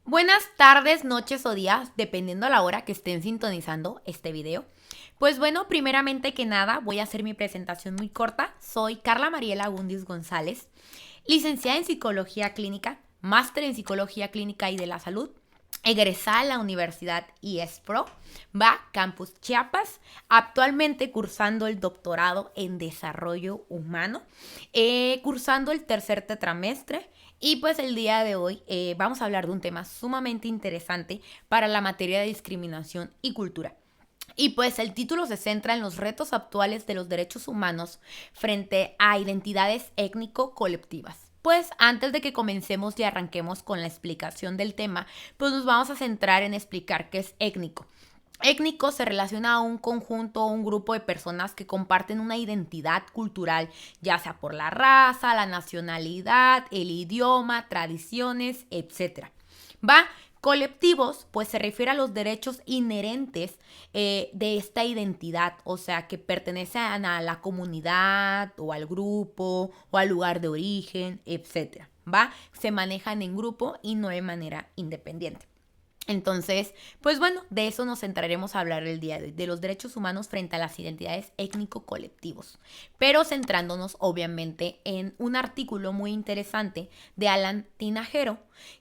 Buenas tardes, noches o días, dependiendo a la hora que estén sintonizando este video. Pues bueno, primeramente que nada, voy a hacer mi presentación muy corta. Soy Carla Mariela Gundis González, licenciada en Psicología Clínica, máster en Psicología Clínica y de la Salud, egresada en la Universidad IESPRO, Campus Chiapas, actualmente cursando el doctorado en Desarrollo Humano, cursando el tercer tetramestre. Y pues el día de hoy vamos a hablar de un tema sumamente interesante para la materia de discriminación y cultura. Y pues el título se centra en los retos actuales de los derechos humanos frente a identidades étnico-colectivas. Pues antes de que comencemos y arranquemos con la explicación del tema, pues nos vamos a centrar en explicar qué es étnico. Étnico se relaciona a un conjunto o un grupo de personas que comparten una identidad cultural, ya sea por la raza, la nacionalidad, el idioma, tradiciones, etc. ¿Va? Colectivos, pues se refiere a los derechos inherentes de esta identidad, o sea, que pertenecen a la comunidad o al grupo o al lugar de origen, etc. ¿Va? Se manejan en grupo y no de manera independiente. Entonces, pues bueno, de eso nos centraremos a hablar el día de hoy, de los derechos humanos frente a las identidades étnico-colectivos, pero centrándonos obviamente en un artículo muy interesante de Alan Tinajero,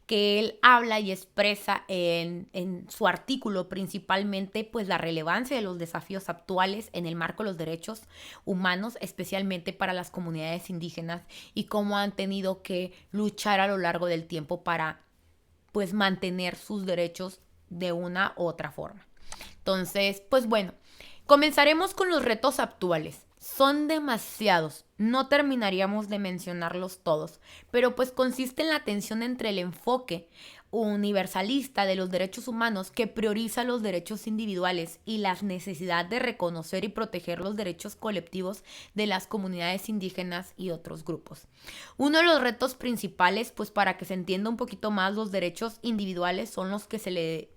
que él habla y expresa en su artículo principalmente pues la relevancia de los desafíos actuales en el marco de los derechos humanos, especialmente para las comunidades indígenas y cómo han tenido que luchar a lo largo del tiempo para pues mantener sus derechos de una u otra forma. Entonces, pues bueno, comenzaremos con los retos actuales. Son demasiados, no terminaríamos de mencionarlos todos, pero pues consiste en la tensión entre el enfoque universalista de los derechos humanos que prioriza los derechos individuales y la necesidad de reconocer y proteger los derechos colectivos de las comunidades indígenas y otros grupos. Uno de los retos principales, pues para que se entienda un poquito más los derechos individuales, son los que se le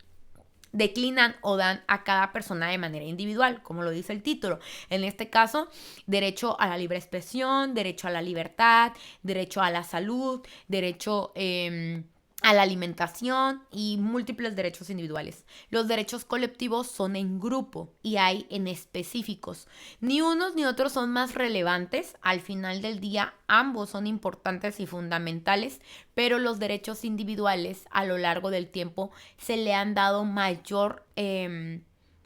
declinan o dan a cada persona de manera individual, como lo dice el título. En este caso, derecho a la libre expresión, derecho a la libertad, derecho a la salud, derecho a la alimentación y múltiples derechos individuales. Los derechos colectivos son en grupo y hay en específicos. Ni unos ni otros son más relevantes. Al final del día, ambos son importantes y fundamentales, pero los derechos individuales a lo largo del tiempo se le han dado mayor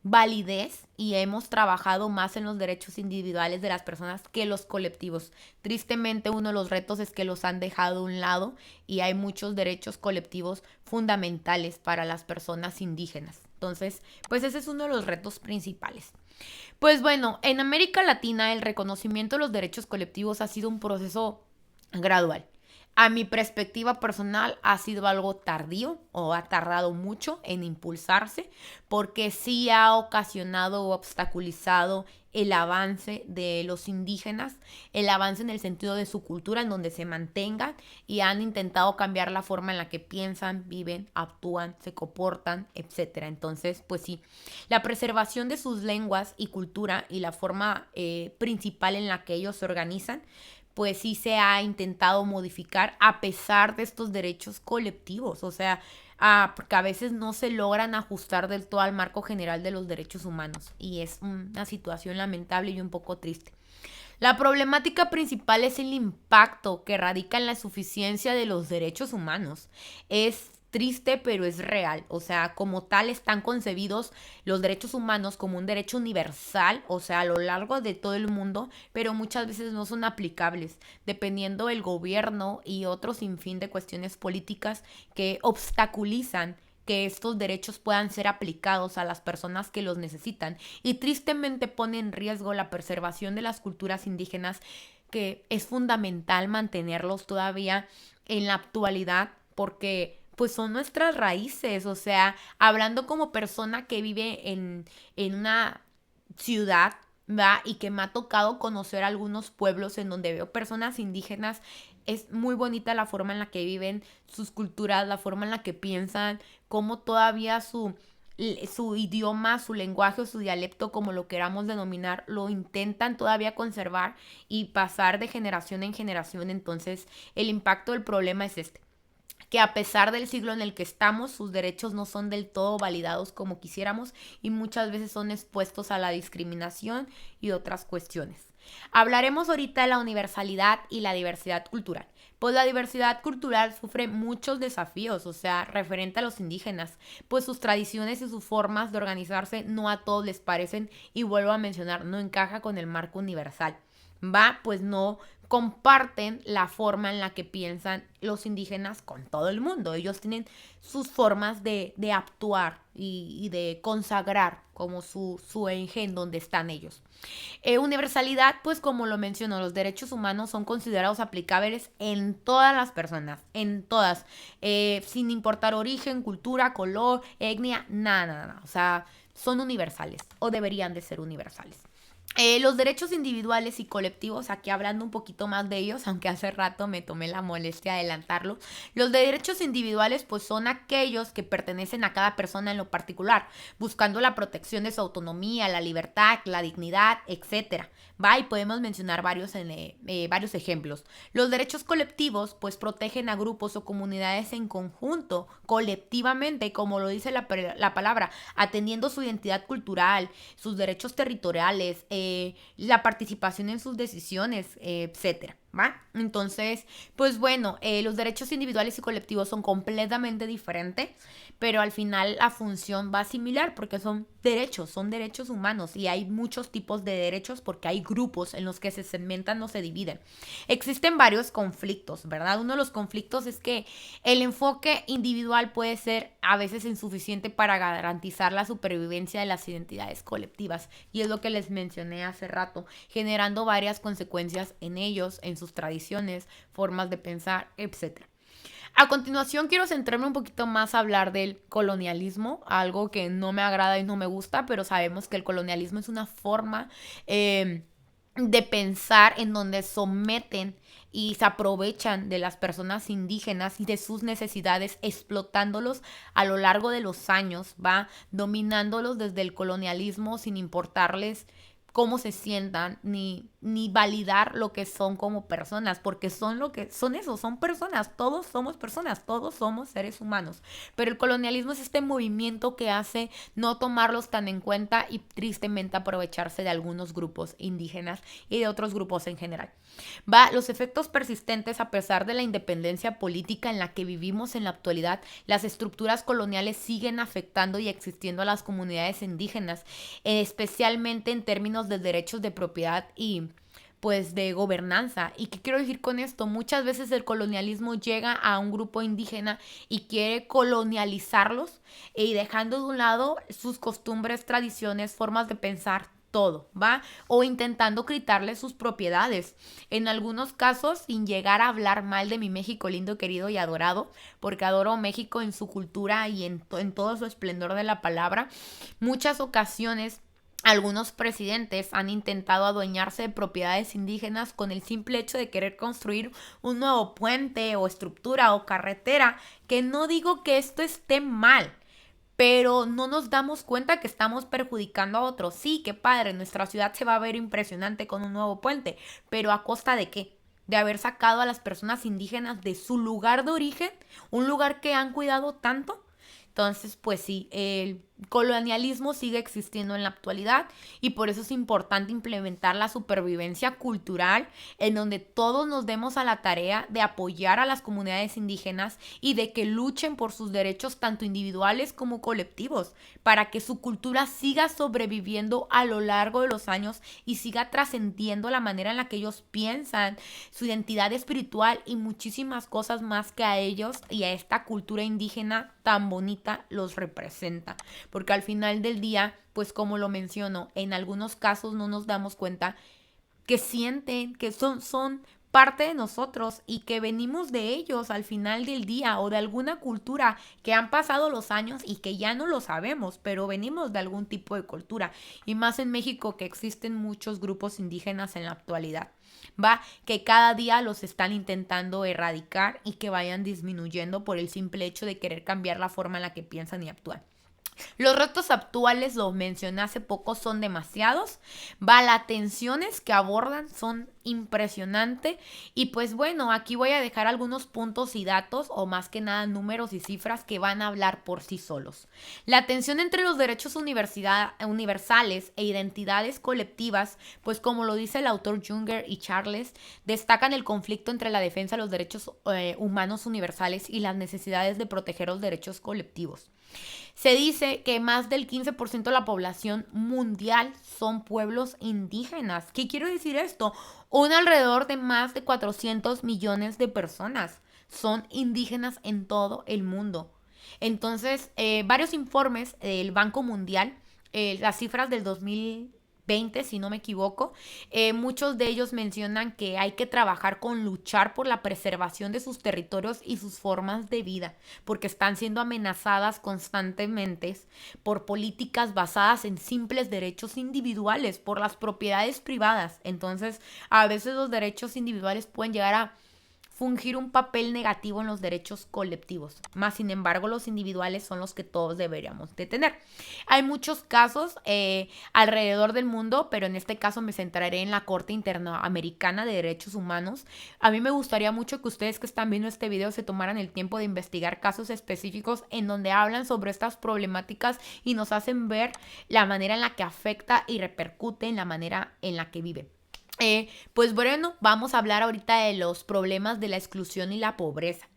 validez y hemos trabajado más en los derechos individuales de las personas que los colectivos. Tristemente, uno de los retos es que los han dejado a un lado y hay muchos derechos colectivos fundamentales para las personas indígenas. Entonces, pues ese es uno de los retos principales. Pues bueno, en América Latina el reconocimiento de los derechos colectivos ha sido un proceso gradual. A mi perspectiva personal ha sido algo tardío o ha tardado mucho en impulsarse porque sí ha ocasionado o obstaculizado el avance de los indígenas, el avance en el sentido de su cultura, en donde se mantengan y han intentado cambiar la forma en la que piensan, viven, actúan, se comportan, etcétera. Entonces, pues sí, la preservación de sus lenguas y cultura y la forma principal en la que ellos se organizan pues sí se ha intentado modificar a pesar de estos derechos colectivos, o sea, porque a veces no se logran ajustar del todo al marco general de los derechos humanos y es una situación lamentable y un poco triste. La problemática principal es el impacto que radica en la suficiencia de los derechos humanos. Es triste, pero es real. O sea, como tal están concebidos los derechos humanos como un derecho universal, o sea, a lo largo de todo el mundo, pero muchas veces no son aplicables, dependiendo del gobierno y otro sinfín de cuestiones políticas que obstaculizan que estos derechos puedan ser aplicados a las personas que los necesitan y tristemente pone en riesgo la preservación de las culturas indígenas que es fundamental mantenerlos todavía en la actualidad porque pues son nuestras raíces, o sea, hablando como persona que vive en una ciudad, ¿va? Y que me ha tocado conocer algunos pueblos en donde veo personas indígenas. Es muy bonita la forma en la que viven sus culturas, la forma en la que piensan, cómo todavía su idioma, su lenguaje o su dialecto, como lo queramos denominar, lo intentan todavía conservar y pasar de generación en generación. Entonces, el impacto del problema es este que a pesar del siglo en el que estamos, sus derechos no son del todo validados como quisiéramos y muchas veces son expuestos a la discriminación y otras cuestiones. Hablaremos ahorita de la universalidad y la diversidad cultural. Pues la diversidad cultural sufre muchos desafíos, o sea, referente a los indígenas, pues sus tradiciones y sus formas de organizarse no a todos les parecen y vuelvo a mencionar, no encaja con el marco universal. Va, pues no comparten la forma en la que piensan los indígenas con todo el mundo. Ellos tienen sus formas de actuar y de consagrar como su eje en donde están ellos. Universalidad, pues como lo menciono, los derechos humanos son considerados aplicables en todas las personas, en todas, sin importar origen, cultura, color, etnia, nada. O sea, son universales o deberían de ser universales. Los derechos individuales y colectivos, aquí hablando un poquito más de ellos, aunque hace rato me tomé la molestia de adelantarlo. Los derechos individuales pues son aquellos que pertenecen a cada persona en lo particular, buscando la protección de su autonomía, la libertad, la dignidad, etcétera. Va, y podemos mencionar varios ejemplos. Los derechos colectivos pues protegen a grupos o comunidades en conjunto, colectivamente, como lo dice la palabra, atendiendo su identidad cultural, sus derechos territoriales, la participación en sus decisiones, etcétera. ¿Va? Entonces, pues bueno, los derechos individuales y colectivos son completamente diferentes, pero al final la función va similar porque son derechos humanos y hay muchos tipos de derechos porque hay grupos en los que se segmentan o se dividen. Existen varios conflictos, ¿verdad? Uno de los conflictos es que el enfoque individual puede ser a veces insuficiente para garantizar la supervivencia de las identidades colectivas y es lo que les mencioné hace rato, generando varias consecuencias en ellos, en sus tradiciones, formas de pensar, etc. A continuación quiero centrarme un poquito más a hablar del colonialismo, algo que no me agrada y no me gusta, pero sabemos que el colonialismo es una forma de pensar en donde someten y se aprovechan de las personas indígenas y de sus necesidades, explotándolos a lo largo de los años, va dominándolos desde el colonialismo sin importarles cómo se sientan, ni validar lo que son como personas, porque son lo que son eso, son personas, todos somos personas, todos somos seres humanos. Pero el colonialismo es este movimiento que hace no tomarlos tan en cuenta y tristemente aprovecharse de algunos grupos indígenas y de otros grupos en general. Los efectos persistentes a pesar de la independencia política en la que vivimos en la actualidad, las estructuras coloniales siguen afectando y existiendo a las comunidades indígenas, especialmente en términos de derechos de propiedad y pues de gobernanza. ¿Y qué quiero decir con esto? Muchas veces el colonialismo llega a un grupo indígena y quiere colonializarlos y dejando de un lado sus costumbres, tradiciones, formas de pensar, todo, ¿va? O intentando quitarle sus propiedades. En algunos casos, sin llegar a hablar mal de mi México lindo, querido y adorado, porque adoro México en su cultura y en todo su esplendor de la palabra. Muchas ocasiones algunos presidentes han intentado adueñarse de propiedades indígenas con el simple hecho de querer construir un nuevo puente o estructura o carretera, que no digo que esto esté mal, pero no nos damos cuenta que estamos perjudicando a otros. Sí, qué padre, nuestra ciudad se va a ver impresionante con un nuevo puente, pero ¿a costa de qué? De haber sacado a las personas indígenas de su lugar de origen, un lugar que han cuidado tanto. Entonces, pues sí, el colonialismo sigue existiendo en la actualidad y por eso es importante implementar la supervivencia cultural en donde todos nos demos a la tarea de apoyar a las comunidades indígenas y de que luchen por sus derechos tanto individuales como colectivos para que su cultura siga sobreviviendo a lo largo de los años y siga trascendiendo la manera en la que ellos piensan, su identidad espiritual y muchísimas cosas más que a ellos y a esta cultura indígena tan bonita los representa. Porque al final del día, pues como lo menciono, en algunos casos no nos damos cuenta que sienten que son parte de nosotros y que venimos de ellos al final del día o de alguna cultura que han pasado los años y que ya no lo sabemos, pero venimos de algún tipo de cultura. Y más en México que existen muchos grupos indígenas en la actualidad. Que cada día los están intentando erradicar y que vayan disminuyendo por el simple hecho de querer cambiar la forma en la que piensan y actúan. Los retos actuales, lo mencioné hace poco, son demasiados. Las tensiones que abordan son impresionante. Y pues bueno, aquí voy a dejar algunos puntos y datos, o más que nada números y cifras que van a hablar por sí solos. La tensión entre los derechos universales e identidades colectivas, pues como lo dice el autor Junger y Charles, destacan el conflicto entre la defensa de los derechos humanos universales y las necesidades de proteger los derechos colectivos. Se dice que más del 15% de la población mundial son pueblos indígenas. ¿Qué quiere decir esto? Un alrededor de más de 400 millones de personas son indígenas en todo el mundo. Entonces, varios informes del Banco Mundial, las cifras del 2020, si no me equivoco, muchos de ellos mencionan que hay que trabajar con luchar por la preservación de sus territorios y sus formas de vida, porque están siendo amenazadas constantemente por políticas basadas en simples derechos individuales, por las propiedades privadas. Entonces, a veces los derechos individuales pueden llegar a fungir un papel negativo en los derechos colectivos. Más sin embargo, los individuales son los que todos deberíamos de tener. Hay muchos casos alrededor del mundo, pero en este caso me centraré en la Corte Interamericana de Derechos Humanos. A mí me gustaría mucho que ustedes que están viendo este video se tomaran el tiempo de investigar casos específicos en donde hablan sobre estas problemáticas y nos hacen ver la manera en la que afecta y repercute en la manera en la que viven. Pues bueno, vamos a hablar ahorita de los problemas de la exclusión y la pobreza.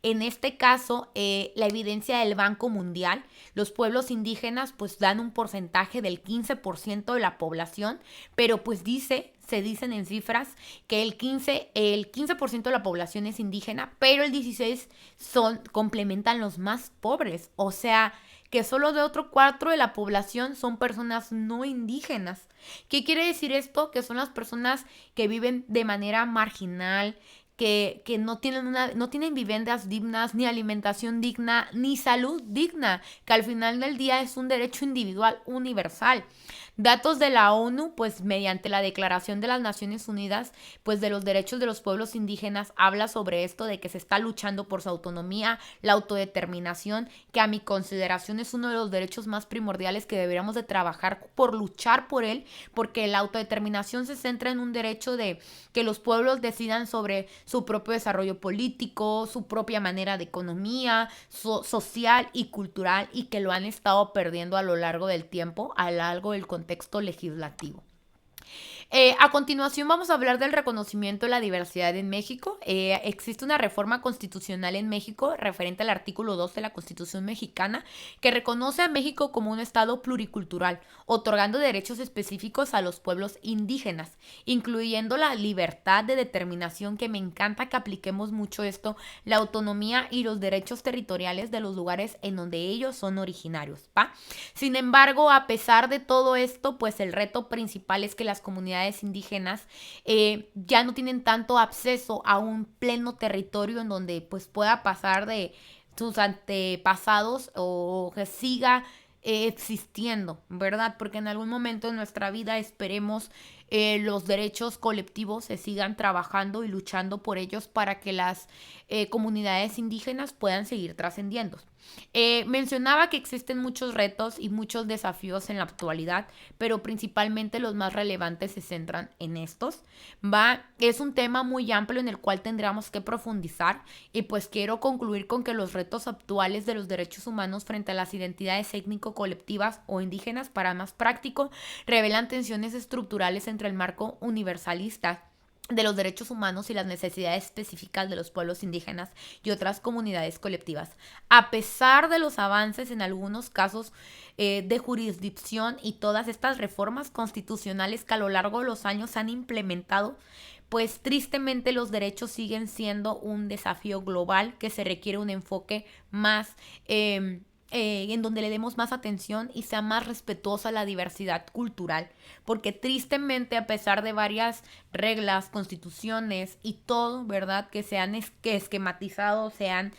En este caso, la evidencia del Banco Mundial, los pueblos indígenas pues dan un porcentaje del 15% de la población, pero pues se dicen en cifras que el 15% de la población es indígena, pero el 16% complementan los más pobres, o sea que solo de otro cuarto de la población son personas no indígenas. ¿Qué quiere decir esto? Que son las personas que viven de manera marginal, que no tienen viviendas dignas, ni alimentación digna, ni salud digna, que al final del día es un derecho individual universal. Datos de la ONU, pues mediante la Declaración de las Naciones Unidas, pues de los derechos de los pueblos indígenas, habla sobre esto de que se está luchando por su autonomía, la autodeterminación, que a mi consideración es uno de los derechos más primordiales que deberíamos de trabajar por luchar por él, porque la autodeterminación se centra en un derecho de que los pueblos decidan sobre su propio desarrollo político, su propia manera de economía, social y cultural, y que lo han estado perdiendo a lo largo del tiempo, a lo largo del contexto legislativo. A continuación vamos a hablar del reconocimiento de la diversidad en México. Existe una reforma constitucional en México referente al artículo 2 de la Constitución mexicana que reconoce a México como un estado pluricultural, otorgando derechos específicos a los pueblos indígenas, incluyendo la libertad de determinación, que me encanta que apliquemos mucho esto, la autonomía y los derechos territoriales de los lugares en donde ellos son originarios, ¿va? Sin embargo, a pesar de todo esto, pues el reto principal es que las comunidades indígenas ya no tienen tanto acceso a un pleno territorio en donde pues pueda pasar de sus antepasados o que siga existiendo, ¿verdad? Porque en algún momento de nuestra vida esperemos los derechos colectivos se sigan trabajando y luchando por ellos para que las comunidades indígenas puedan seguir trascendiendo. Mencionaba que existen muchos retos y muchos desafíos en la actualidad, pero principalmente los más relevantes se centran en estos. Es un tema muy amplio en el cual tendríamos que profundizar y pues quiero concluir con que los retos actuales de los derechos humanos frente a las identidades étnico-colectivas o indígenas, para más práctico, revelan tensiones estructurales entre el marco universalista de los derechos humanos y las necesidades específicas de los pueblos indígenas y otras comunidades colectivas. A pesar de los avances en algunos casos de jurisdicción y todas estas reformas constitucionales que a lo largo de los años han implementado, pues tristemente los derechos siguen siendo un desafío global que se requiere un enfoque más en donde le demos más atención y sea más respetuosa la diversidad cultural, porque tristemente a pesar de varias reglas, constituciones y todo, ¿verdad? Que se han esquematizado, se han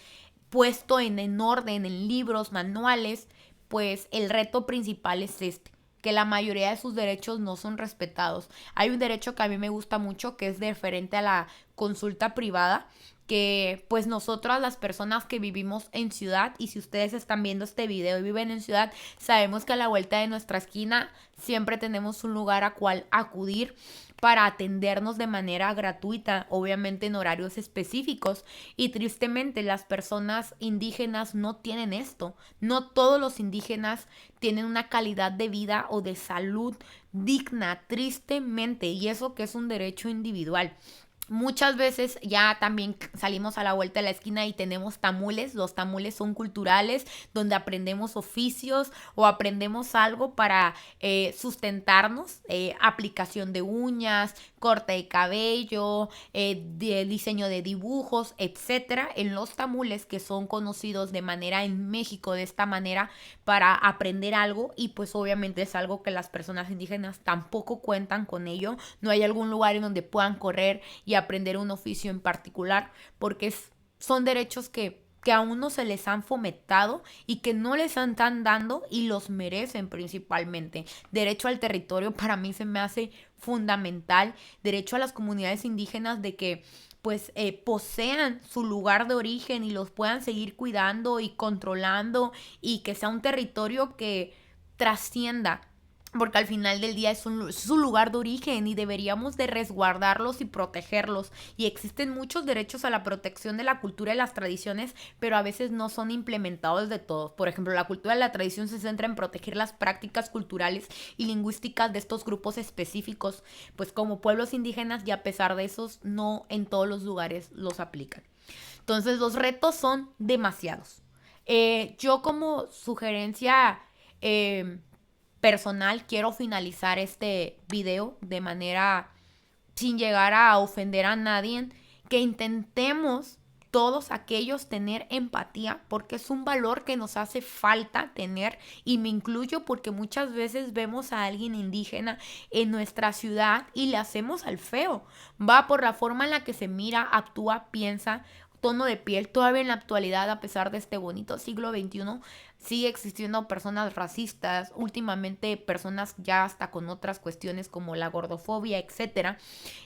puesto en orden, en libros, manuales, pues el reto principal es que la mayoría de sus derechos no son respetados. Hay un derecho que a mí me gusta mucho que es referente a la consulta privada, que pues nosotras las personas que vivimos en ciudad, y si ustedes están viendo este video y viven en ciudad, sabemos que a la vuelta de nuestra esquina siempre tenemos un lugar a cual acudir para atendernos de manera gratuita, obviamente en horarios específicos. Y tristemente las personas indígenas no tienen esto. No todos los indígenas tienen una calidad de vida o de salud digna, tristemente, y eso que es un derecho individual. Muchas veces ya también salimos a la vuelta de la esquina y tenemos tamules. Los tamules son culturales, donde aprendemos oficios o aprendemos algo para sustentarnos. Aplicación de uñas, corte de cabello, diseño de dibujos, etcétera. En los tamules, que son conocidos de manera en México de esta manera para aprender algo, y pues obviamente es algo que las personas indígenas tampoco cuentan con ello. No hay algún lugar en donde puedan correr y aprender un oficio en particular, porque son derechos que aún no se les han fomentado y que no les están dando, y los merecen principalmente. Derecho al territorio para mí se me hace fundamental. Derecho a las comunidades indígenas de que pues posean su lugar de origen y los puedan seguir cuidando y controlando, y que sea un territorio que trascienda, porque al final del día es su lugar de origen y deberíamos de resguardarlos y protegerlos. Y existen muchos derechos a la protección de la cultura y las tradiciones, pero a veces no son implementados de todos. Por ejemplo, la cultura y la tradición se centra en proteger las prácticas culturales y lingüísticas de estos grupos específicos, pues como pueblos indígenas, y a pesar de eso, no en todos los lugares los aplican. Entonces los retos son demasiados. Yo como sugerencia personal quiero finalizar este video de manera sin llegar a ofender a nadie, que intentemos todos aquellos tener empatía, porque es un valor que nos hace falta tener, y me incluyo porque muchas veces vemos a alguien indígena en nuestra ciudad y le hacemos al feo. Va por la forma en la que se mira, actúa, piensa, tono de piel. Todavía en la actualidad, a pesar de este bonito siglo XXI, sigue existiendo personas racistas, últimamente personas ya hasta con otras cuestiones como la gordofobia, etcétera,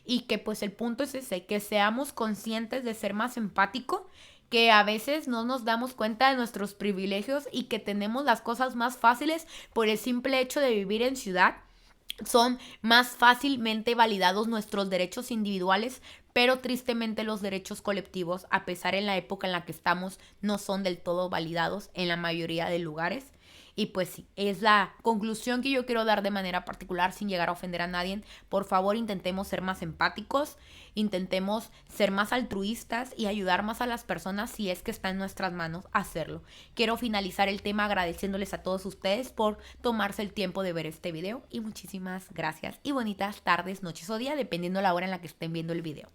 y que pues el punto es ese, que seamos conscientes de ser más empático, que a veces no nos damos cuenta de nuestros privilegios y que tenemos las cosas más fáciles por el simple hecho de vivir en ciudad. Son más fácilmente validados nuestros derechos individuales, pero tristemente los derechos colectivos, a pesar en la época en la que estamos, no son del todo validados en la mayoría de lugares. Y pues sí, es la conclusión que yo quiero dar de manera particular, sin llegar a ofender a nadie. Por favor, intentemos ser más empáticos, intentemos ser más altruistas y ayudar más a las personas si es que está en nuestras manos hacerlo. Quiero finalizar el tema agradeciéndoles a todos ustedes por tomarse el tiempo de ver este video, y muchísimas gracias y bonitas tardes, noches o día, dependiendo la hora en la que estén viendo el video.